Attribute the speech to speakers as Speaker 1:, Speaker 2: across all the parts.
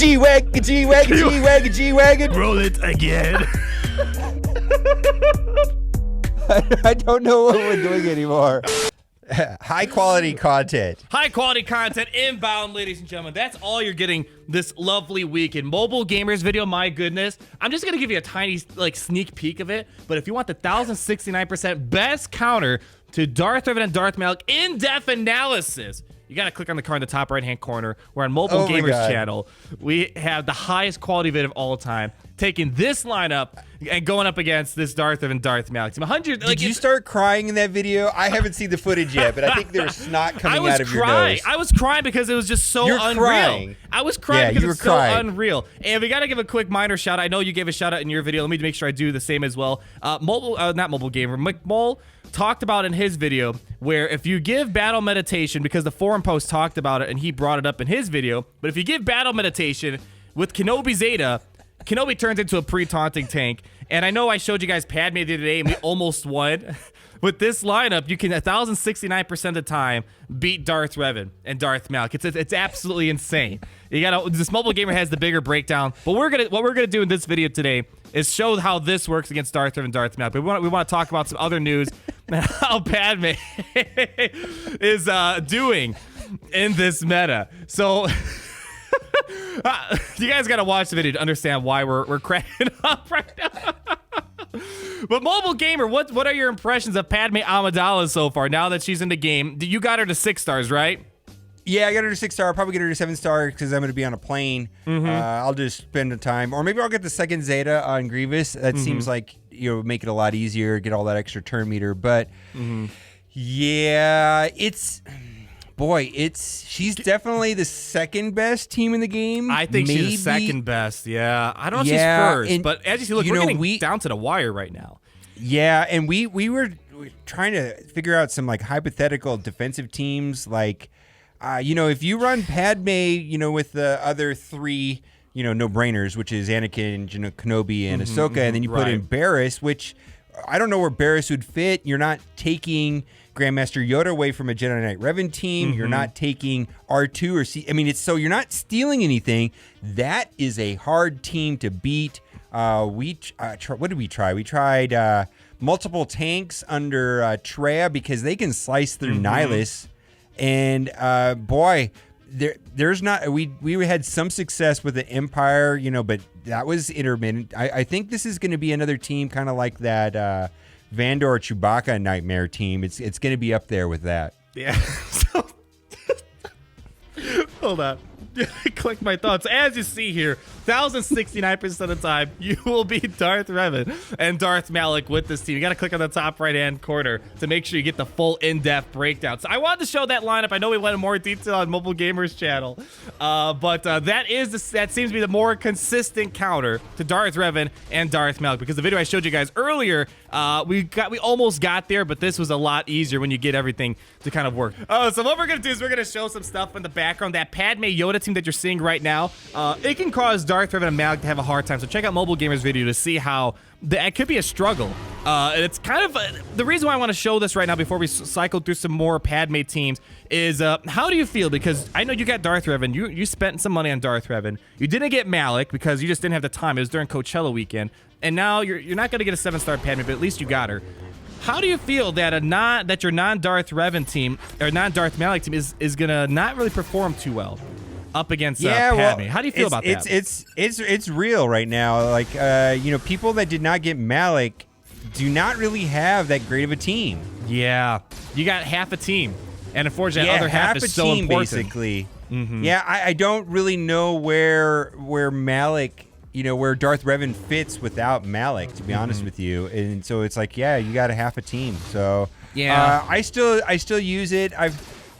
Speaker 1: G-Wagon, G-Wagon, G-Wagon, G-Wagon.
Speaker 2: Roll it again.
Speaker 1: I don't know what we're doing anymore. High quality content.
Speaker 2: High quality content inbound, ladies and gentlemen. That's all you're getting this lovely week. In Mobile Gamers video, my goodness, I'm just gonna give you a tiny sneak peek of it. But if you want the 1069% best counter to Darth Revan and Darth Malak in-depth analysis, you gotta click on the card in the top right-hand corner. We're on Mobile Gamers channel. We have the highest quality vid of all time, taking this lineup and going up against this Darth Revan and Darth Malak team. 100.
Speaker 1: Did you start crying in that video? I haven't seen the footage yet, but I think there was snot coming out of your nose.
Speaker 2: I was crying because it was just so unreal.
Speaker 1: Crying.
Speaker 2: I was crying because it's so unreal. And we gotta give a quick minor shout out. I know you gave a shout out in your video. Let me make sure I do the same as well. Not Mobile Gamer, McMole talked about in his video where if you give battle meditation, because the forum post talked about it and he brought it up in his video, but if you give battle meditation with Kenobi Zeta, Kenobi turns into a pre-taunting tank. And I know I showed you guys Padme the other day and we almost won. With this lineup, you can 1069% of the time beat Darth Revan and Darth Malak. It's absolutely insane. This Mobile Gamer has the bigger breakdown. But what we're gonna do in this video today is show how this works against Darth Revan and Darth Malak. But we want to talk about some other news and how Padme is doing in this meta. So you guys gotta watch the video to understand why we're cracking up right now. But Mobile Gamer, what are your impressions of Padme Amidala so far now that she's in the game? You got her to 6 stars, right?
Speaker 1: Yeah, I got her to 6 star. I'll probably get her to 7 star because I'm going to be on a plane. I'll just spend the time, or maybe I'll get the second Zeta on Grievous. That seems like make it a lot easier, get all that extra turn meter. But yeah, she's definitely the second best team in the game.
Speaker 2: I think she's the second best. Yeah, I don't know if she's first, but as you see, look, we're getting down to the wire right now.
Speaker 1: Yeah, and we were trying to figure out some hypothetical defensive teams, if you run Padme, with the other 3, no-brainers, which is Anakin, Kenobi, and Ahsoka, and then you put in Barriss, which I don't know where Barriss would fit. You're not taking Grandmaster Yoda away from a Jedi Knight Revan team. You're not taking R2 or C. I mean, so you're not stealing anything. That is a hard team to beat. What did we try? We tried multiple tanks under Traya because they can slice through Nihilus. And boy, there's not. We had some success with the Empire, but that was intermittent. I think this is going to be another team kind of like that Vandor Chewbacca Nightmare team. It's going to be up there with that.
Speaker 2: Yeah. So, hold on. Collect my thoughts. As you see here, 1069% of the time, you will beat Darth Revan and Darth Malak with this team. You got to click on the top right-hand corner to make sure you get the full in-depth breakdown. So I wanted to show that lineup. I know we went in more detail on Mobile Gamers channel, but that seems to be the more consistent counter to Darth Revan and Darth Malak, because the video I showed you guys earlier, we almost got there, but this was a lot easier when you get everything to kind of work. So what we're going to do is we're going to show some stuff in the background. That Padme Yoda team that you're seeing right now, it can cause Darth Revan and Malak to have a hard time. So check out Mobile Gamers video to see how it could be a struggle. And it's kind of the reason why I want to show this right now before we cycle through some more Padme teams is how do you feel? Because I know you got Darth Revan. You spent some money on Darth Revan. You didn't get Malak because you just didn't have the time. It was during Coachella weekend. And now you're not going to get a 7-star Padme, but at least you got her. How do you feel that your non-Darth Revan team or non-Darth Malak team is gonna not really perform too well up against Padme? How do you feel about that?
Speaker 1: It's real right now. People that did not get Malak do not really have that great of a team.
Speaker 2: Yeah, you got half a team, and unfortunately, the other half is so important.
Speaker 1: Basically. Yeah, I don't really know where Malak. Where Darth Revan fits without Malak, to be honest with you. And so it's you got a half a team. So yeah, I still use it.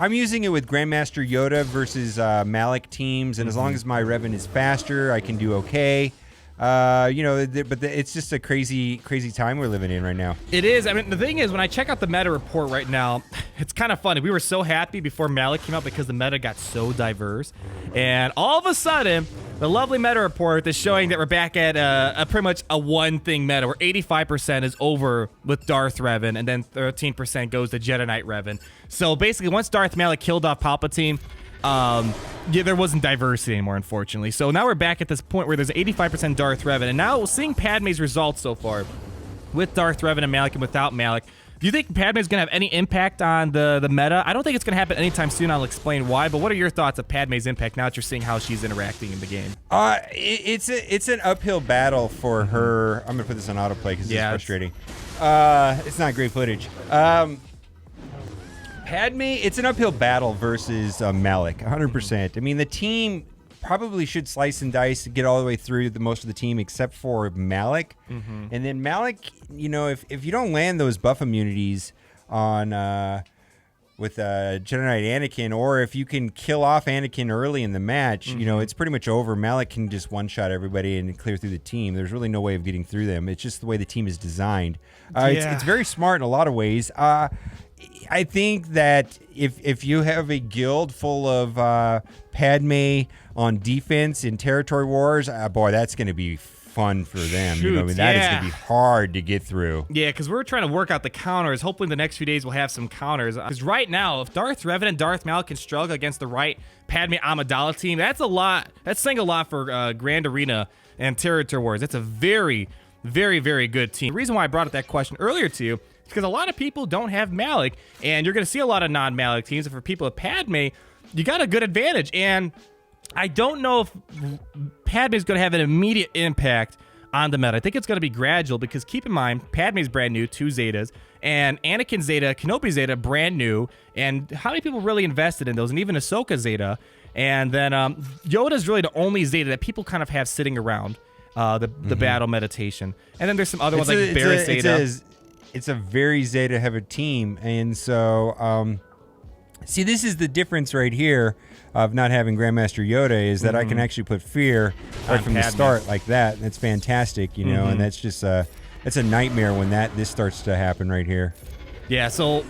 Speaker 1: I'm using it with Grandmaster Yoda versus Malak teams, and as long as my Revan is faster, I can do okay. It's just a crazy time we're living in right now.
Speaker 2: It is. I mean, the thing is, when I check out the meta report right now, it's kind of funny. We were so happy before Malak came out because the meta got so diverse, and all of a sudden, the lovely meta report is showing that we're back at a pretty much a one-thing meta, where 85% is over with Darth Revan, and then 13% goes to Jedi Knight Revan. So basically, once Darth Malak killed off Palpatine, Yeah, there wasn't diversity anymore, unfortunately. So now we're back at this point where there's 85% Darth Revan, and now seeing Padme's results so far with Darth Revan and Malak and without Malak. Do you think Padme's going to have any impact on the meta? I don't think it's going to happen anytime soon. I'll explain why. But what are your thoughts of Padme's impact now that you're seeing how she's interacting in the game?
Speaker 1: It's an uphill battle for her. I'm going to put this on autoplay because it's frustrating. It's not great footage. Padme, it's an uphill battle versus Malak, 100%. I mean, the team probably should slice and dice to get all the way through most of the team except for Malak. And then Malak, if you don't land those buff immunities on with Jedi Knight Anakin, or if you can kill off Anakin early in the match, it's pretty much over. Malak can just one-shot everybody and clear through the team. There's really no way of getting through them. It's just the way the team is designed. It's very smart in a lot of ways. I think that if you have a guild full of Padme on defense in territory wars, boy, that's going to be fun for them. That is going to be hard to get through.
Speaker 2: Yeah, because we're trying to work out the counters. Hopefully, the next few days we'll have some counters. Because right now, if Darth Revan and Darth Malak can struggle against the right Padme Amidala team, that's a lot. That's saying a lot for Grand Arena and territory wars. That's a very, very, very good team. The reason why I brought up that question earlier to you is because a lot of people don't have Malak, and you're going to see a lot of non-Malak teams. And for people with Padme, you got a good advantage. And I don't know if Padme is going to have an immediate impact on the meta. I think it's going to be gradual because keep in mind, Padme's brand new, 2 Zetas, and Anakin Zeta, Kenobi Zeta, brand new. And how many people really invested in those? And even Ahsoka Zeta. And then Yoda's really the only Zeta that people kind of have sitting around the battle meditation. And then there's some other ones like Barris Zeta.
Speaker 1: It's a very Zeta-heavy team. And so, see, this is the difference right here of not having Grandmaster Yoda is that I can actually put fear right from the start like that. That's fantastic, and that's just it's a nightmare when this starts to happen right here.
Speaker 2: Yeah, so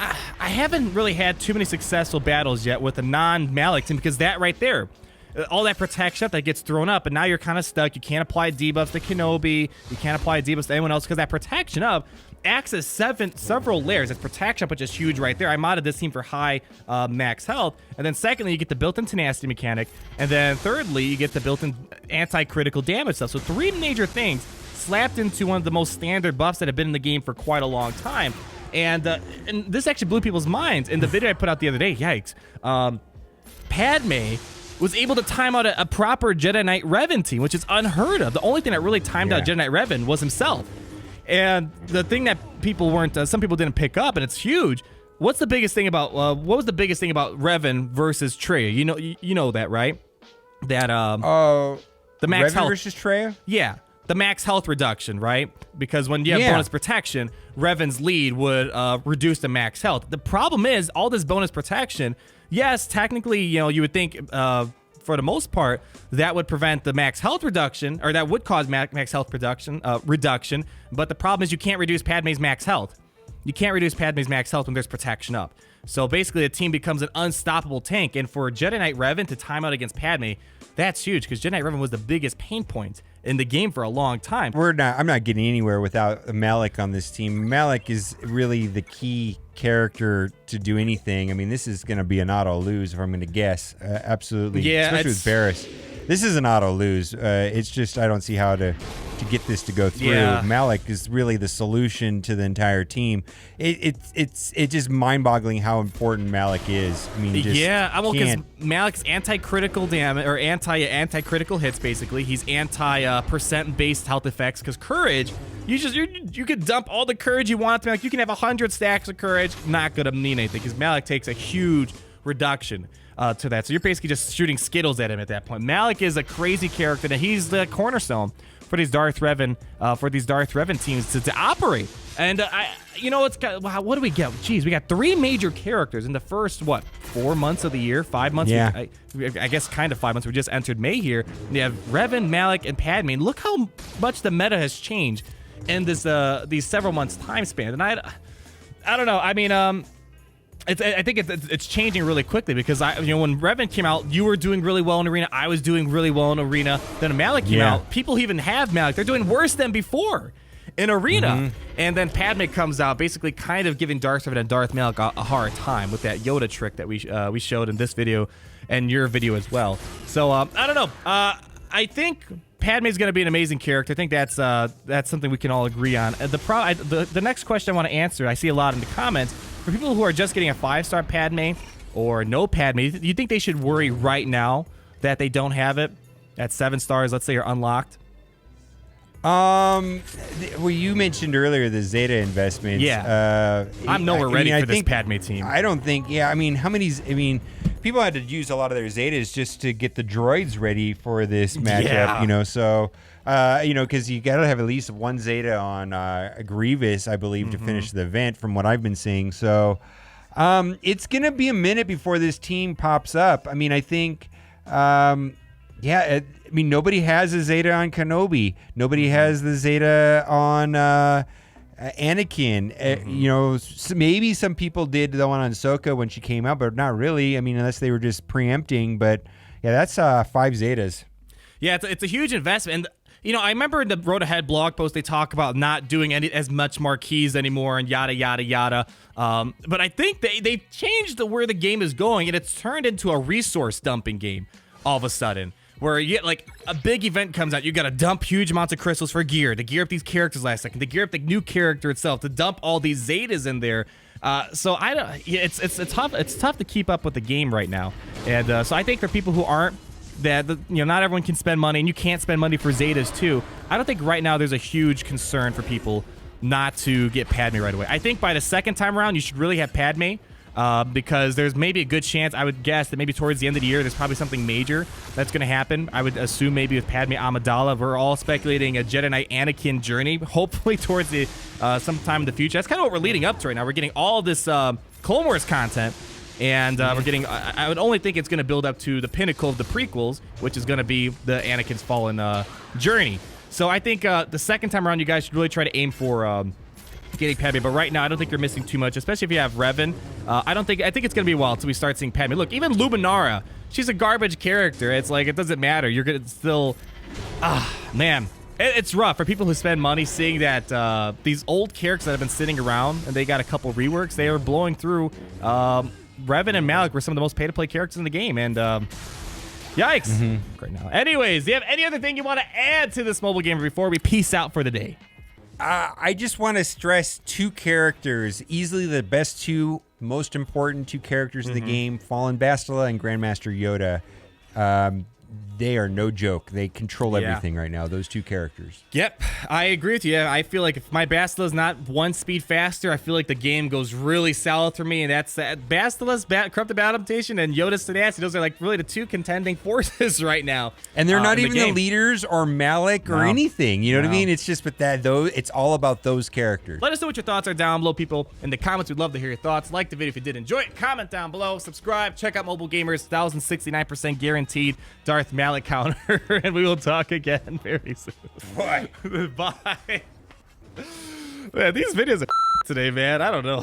Speaker 2: I haven't really had too many successful battles yet with a non-Malak team because that right there, all that protection that gets thrown up, and now you're kind of stuck. You can't apply debuffs to Kenobi. You can't apply debuffs to anyone else because that protection up acts as several layers. It's protection up, which is huge right there. I modded this team for high max health. And then secondly, you get the built-in tenacity mechanic. And then thirdly, you get the built-in anti-critical damage stuff. So 3 major things slapped into one of the most standard buffs that have been in the game for quite a long time. And this actually blew people's minds. In the video I put out the other day, yikes, Padme was able to time out a proper Jedi Knight Revan team, which is unheard of. The only thing that really timed out Jedi Knight Revan was himself. And the thing that people some people didn't pick up, and it's huge. What's the biggest thing about? What was the biggest thing about Revan versus Traya? You know that, right? That the max
Speaker 1: Revan
Speaker 2: health
Speaker 1: versus Traya.
Speaker 2: Yeah, the max health reduction, right? Because when you have bonus protection, Revan's lead would reduce the max health. The problem is all this bonus protection. Yes, technically, you would think. For the most part, that would prevent the max health reduction, or that would cause max health reduction. But the problem is you can't reduce Padme's max health. You can't reduce Padme's max health when there's protection up. So basically, the team becomes an unstoppable tank. And for Jedi Knight Revan to time out against Padme, that's huge because Jedi Knight Revan was the biggest pain point in the game for a long time.
Speaker 1: I'm not getting anywhere without Malak on this team. Malak is really the key character to do anything. I mean, this is going to be an auto lose if I'm going to guess. Absolutely. Yeah, especially with Barris. This is an auto lose. It's just I don't see how to get this to go through.
Speaker 2: Yeah.
Speaker 1: Malak is really the solution to the entire team. It's just mind-boggling how important Malak is. I mean,
Speaker 2: because Malak's anti-critical damage or anti-critical hits basically. He's anti-percent-based health effects because courage. You could dump all the courage you want to Malak. You can have 100 stacks of courage. Not gonna mean anything because Malak takes a huge reduction to that. So you're basically just shooting Skittles at him at that point. Malak is a crazy character, and he's the cornerstone for these Darth Revan teams to operate. And what do we get? Jeez, we got 3 major characters in the first 4 months of the year, 5 months.
Speaker 1: Yeah.
Speaker 2: I guess kind of 5 months. We just entered May here. You have Revan, Malak, and Padme. And look how much the meta has changed in these several months time span. And I don't know. I mean, I think it's changing really quickly because when Revan came out, you were doing really well in Arena. I was doing really well in Arena. Then Malak came out. People even have Malak. They're doing worse than before. in Arena. And then Padme comes out, basically kind of giving Darth Revan and Darth Malak a hard time with that Yoda trick that we showed in this video and your video as well. So I don't know. I think Padme's going to be an amazing character. I think that's something we can all agree on. The next question I want to answer, I see a lot in the comments, for people who are just getting a 5-star Padme or no Padme, do you think they should worry right now that they don't have it at 7 stars, let's say, are unlocked?
Speaker 1: Well, you mentioned earlier the Zeta investments.
Speaker 2: Yeah. I'm nowhere ready for this Padme team.
Speaker 1: I don't think, yeah, I mean, people had to use a lot of their Zetas just to get the droids ready for this matchup, you know, so, you know, because you got to have at least one Zeta on Grievous, I believe, to finish the event from what I've been seeing. So it's going to be a minute before this team pops up. I mean, I think, I mean, nobody has a Zeta on Kenobi. Nobody has the Zeta on Anakin. You know, maybe some people did the one on Ahsoka when she came out, but not really. I mean, unless they were just preempting. But yeah, that's 5 Zetas.
Speaker 2: Yeah, it's a huge investment. And, you know, I remember in the Road Ahead blog post, they talk about not doing as much marquees anymore and yada, yada, yada. But I think they changed where the game is going, and it's turned into a resource dumping game all of a sudden. Where you get, like, a big event comes out, you got to dump huge amounts of crystals for gear, to gear up these characters last second, to gear up the new character itself, to dump all these Zetas in there. So I don't. It's tough. It's tough to keep up with the game right now. And so I think for people who aren't, not everyone can spend money, and you can't spend money for Zetas too. I don't think right now there's a huge concern for people not to get Padme right away. I think by the second time around, you should really have Padme. Because there's maybe a good chance, I would guess, that maybe towards the end of the year, there's probably something major that's going to happen. I would assume maybe with Padme Amidala. We're all speculating a Jedi Knight Anakin journey, hopefully towards the sometime in the future. That's kind of what we're leading up to right now. We're getting all this Clone Wars content, and we're getting, I would only think it's going to build up to the pinnacle of the prequels, which is going to be the Anakin's Fallen journey. So I think the second time around, you guys should really try to aim for getting Padme, but right now I don't think you're missing too much, especially if you have Revan. I think it's gonna be a while until we start seeing Padme. Look, even Luminara, she's a garbage character. It's like, it doesn't matter. You're gonna still, man, it's rough for people who spend money seeing that these old characters that have been sitting around and they got a couple reworks. They are blowing through. Revan and Malak were some of the most pay-to-play characters in the game, and yikes. Right now. Anyways, do you have any other thing you want to add to this mobile game before we peace out for the day?
Speaker 1: I just want to stress 2 characters, easily the best 2, most important 2 characters in the game, Fallen Bastila and Grandmaster Yoda. They are no joke. They control everything right now, those 2 characters.
Speaker 2: Yep, I agree with you. I feel like if my Bastila is not 1 speed faster, I feel like the game goes really south for me, and that's Bastila's corrupted adaptation and Yoda's tenacity. Those are like really the 2 contending forces right now.
Speaker 1: And they're not even the leaders or Malak or anything. You know what I mean? It's just with that, though, it's all about those characters.
Speaker 2: Let us know what your thoughts are down below, people. In the comments, we'd love to hear your thoughts. Like the video if you did enjoy it. Comment down below. Subscribe. Check out Mobile Gamers. 1,069% guaranteed Darth Malak counter. And we will talk again very soon. Bye. Bye. Man, these videos are today, man. I don't know.